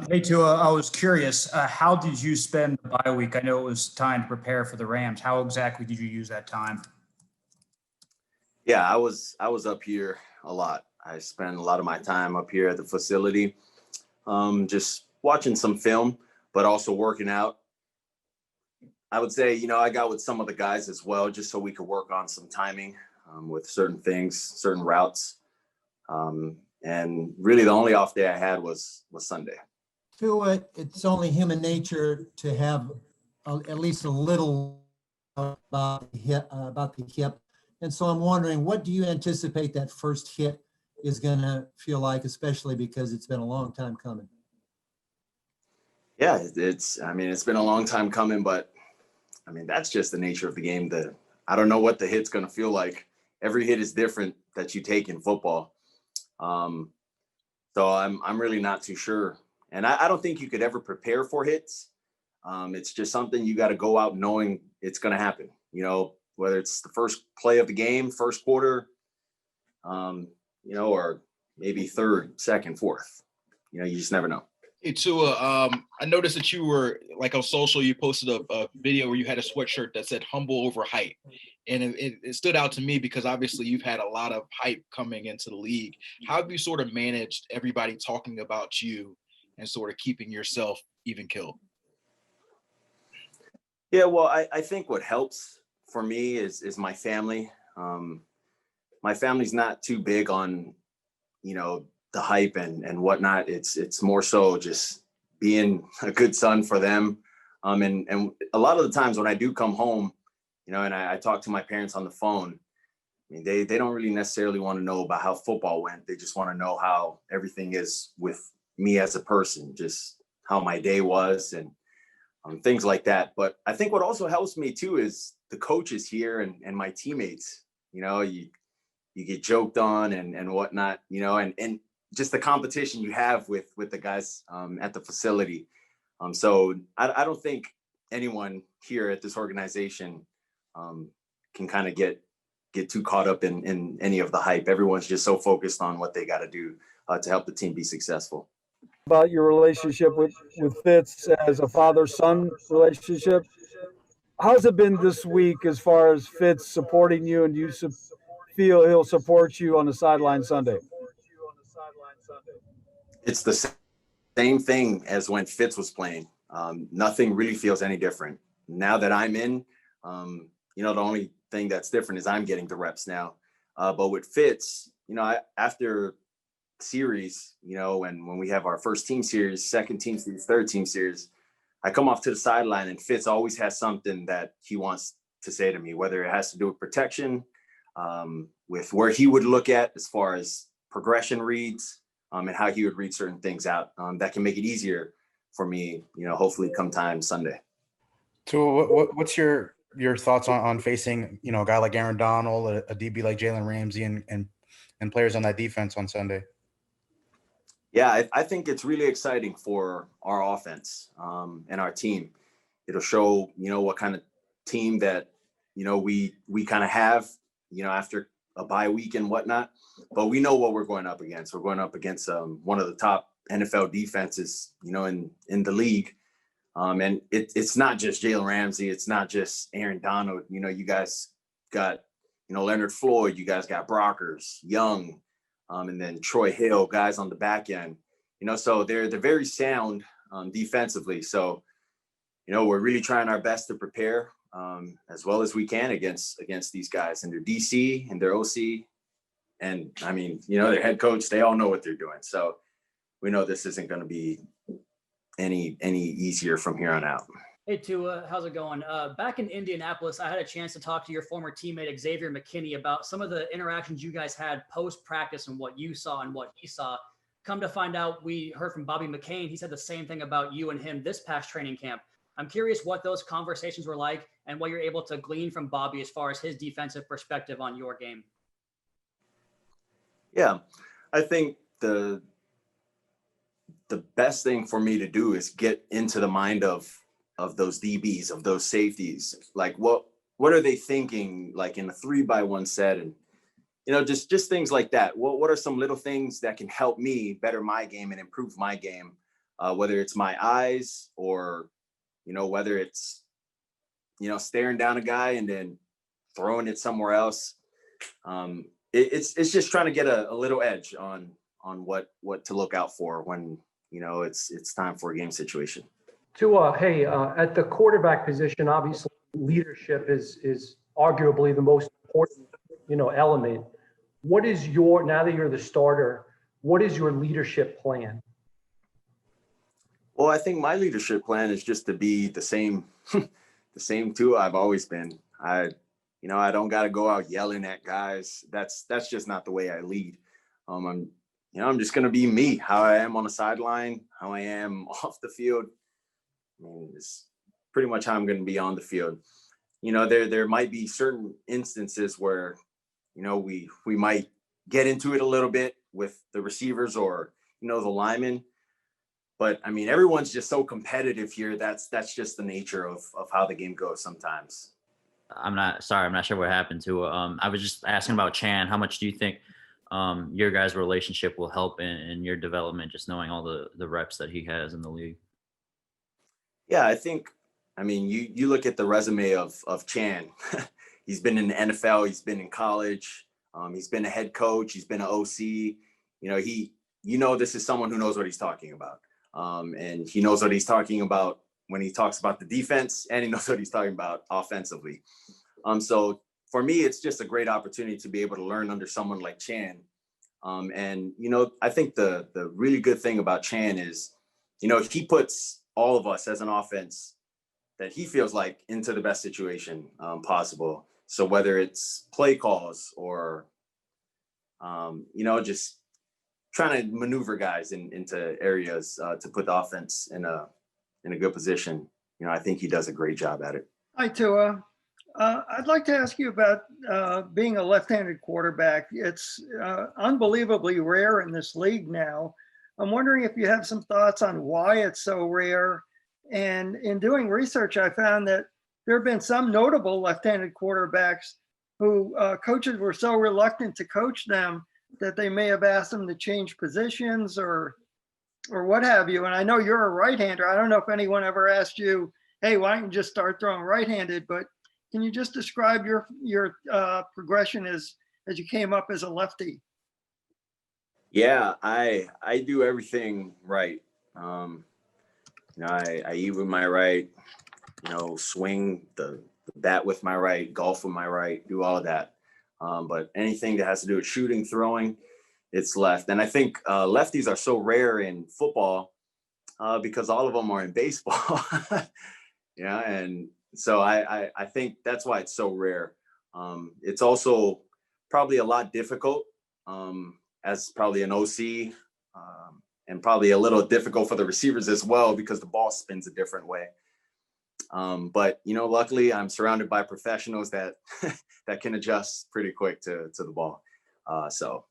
Hey, Tua, I was curious, how did you spend the bye week? I know it was time to prepare for the Rams. How exactly did you use that time? Yeah, I was up here a lot. I spent a lot of my time up here at the facility, just watching some film, but also working out. I would say, I got with some of the guys as well, just so we could work on some timing with certain things, certain routes. And really, the only off day I had was Sunday. Tua, it's only human nature to have at least a little about the hip. And so I'm wondering, what do you anticipate that first hit is going to feel like, especially because it's been a long time coming? Yeah, it's been a long time coming, but that's just the nature of the game. I don't know what the hit's going to feel like. Every hit is different that you take in football. So I'm really not too sure. And I don't think you could ever prepare for hits. It's just something you got to go out knowing it's going to happen, whether it's the first play of the game, first quarter, or maybe third, second, fourth. You just never know. Hey, Tua, I noticed that you were, like, on social, you posted a video where you had a sweatshirt that said humble over hype. And it stood out to me because obviously you've had a lot of hype coming into the league. How have you sort of managed everybody talking about you and sort of keeping yourself even killed? Yeah, well, I think what helps for me is my family. My family's not too big on, the hype and whatnot. It's more so just being a good son for them. And a lot of the times when I do come home, and I talk to my parents on the phone, they don't really necessarily want to know about how football went. They just want to know how everything is with me as a person, just how my day was and things like that. But I think what also helps me too is the coaches here and my teammates. You get joked on and whatnot, and just the competition you have with the guys at the facility. So I don't think anyone here at this organization can kind of get too caught up in any of the hype. Everyone's just so focused on what they got to do to help the team be successful. About your relationship with Fitz as a father-son relationship. How's it been this week as far as Fitz supporting you, and you feel he'll support you on the sideline Sunday? It's the same thing as when Fitz was playing. Nothing really feels any different. Now that I'm in, the only thing that's different is I'm getting the reps now. But with Fitz, after series, when we have our first team series, second team series, third team series, I come off to the sideline and Fitz always has something that he wants to say to me, whether it has to do with protection, with where he would look at as far as progression reads, and how he would read certain things out that can make it easier for me, hopefully come time Sunday. So what's your thoughts on facing, a guy like Aaron Donald, a DB like Jalen Ramsey, and players on that defense on Sunday? Yeah, I think it's really exciting for our offense and our team. It'll show, what kind of team that, we kind of have, after a bye week and whatnot. But we know what we're going up against. We're going up against one of the top NFL defenses, in the league. And it's not just Jalen Ramsey. It's not just Aaron Donald. You guys got, Leonard Floyd. You guys got Brockers, Young, and then Troy Hill, guys on the back end. So they're very sound defensively. So, we're really trying our best to prepare as well as we can against these guys and their DC and their OC. And their head coach, they all know what they're doing. So we know this isn't going to be any easier from here on out. Hey, Tua, how's it going? Back in Indianapolis, I had a chance to talk to your former teammate, Xavier McKinney, about some of the interactions you guys had post-practice and what you saw and what he saw. Come to find out, we heard from Bobby McCain. He said the same thing about you and him this past training camp. I'm curious what those conversations were like and what you're able to glean from Bobby as far as his defensive perspective on your game. Yeah, I think the best thing for me to do is get into the mind of those DBs, of those safeties. Like what are they thinking, like in a 3-by-1 set, and just things like that. What are some little things that can help me better my game and improve my game whether it's my eyes or, whether it's, staring down a guy and then throwing it somewhere else. It's just trying to get a little edge on what to look out for when, it's time for a game situation. Tua, hey, at the quarterback position, obviously leadership is arguably the most important, element. What is now that you're the starter, what is your leadership plan? Well, I think my leadership plan is just to be the same, the same Tua I've always been. I don't got to go out yelling at guys. That's just not the way I lead. I'm just going to be me, how I am on the sideline, how I am off the field. It's pretty much how I'm going to be on the field. There might be certain instances where, we might get into it a little bit with the receivers or, the linemen. But everyone's just so competitive here. That's just the nature of how the game goes sometimes. I'm not sure what happened to I was just asking about Chan. How much do you think your guys' relationship will help in your development, just knowing all the reps that he has in the league? Yeah, I think, you look at the resume of Chan. He's been in the NFL. He's been in college. He's been a head coach. He's been an OC. This is someone who knows what he's talking about. And he knows what he's talking about when he talks about the defense, and he knows what he's talking about offensively. So for me, it's just a great opportunity to be able to learn under someone like Chan. And I think the really good thing about Chan is, he puts all of us as an offense that he feels like into the best situation possible. So whether it's play calls or, just trying to maneuver guys into areas to put the offense in a good position, I think he does a great job at it. Hi, Tua. I'd like to ask you about being a left-handed quarterback. It's unbelievably rare in this league now. I'm wondering if you have some thoughts on why it's so rare. And in doing research, I found that there have been some notable left-handed quarterbacks who coaches were so reluctant to coach them that they may have asked them to change positions or what have you. And I know you're a right-hander. I don't know if anyone ever asked you, hey, why don't you just start throwing right-handed? But can you just describe your progression as you came up as a lefty? Yeah, I do everything right. I eat with my right, swing the bat with my right, golf with my right, do all of that. But anything that has to do with shooting, throwing, it's left. And I think lefties are so rare in football because all of them are in baseball. Yeah, and so I think that's why it's so rare. It's also probably a lot difficult as probably an OC and probably a little difficult for the receivers as well because the ball spins a different way. But, luckily I'm surrounded by professionals that that can adjust pretty quick to the ball. So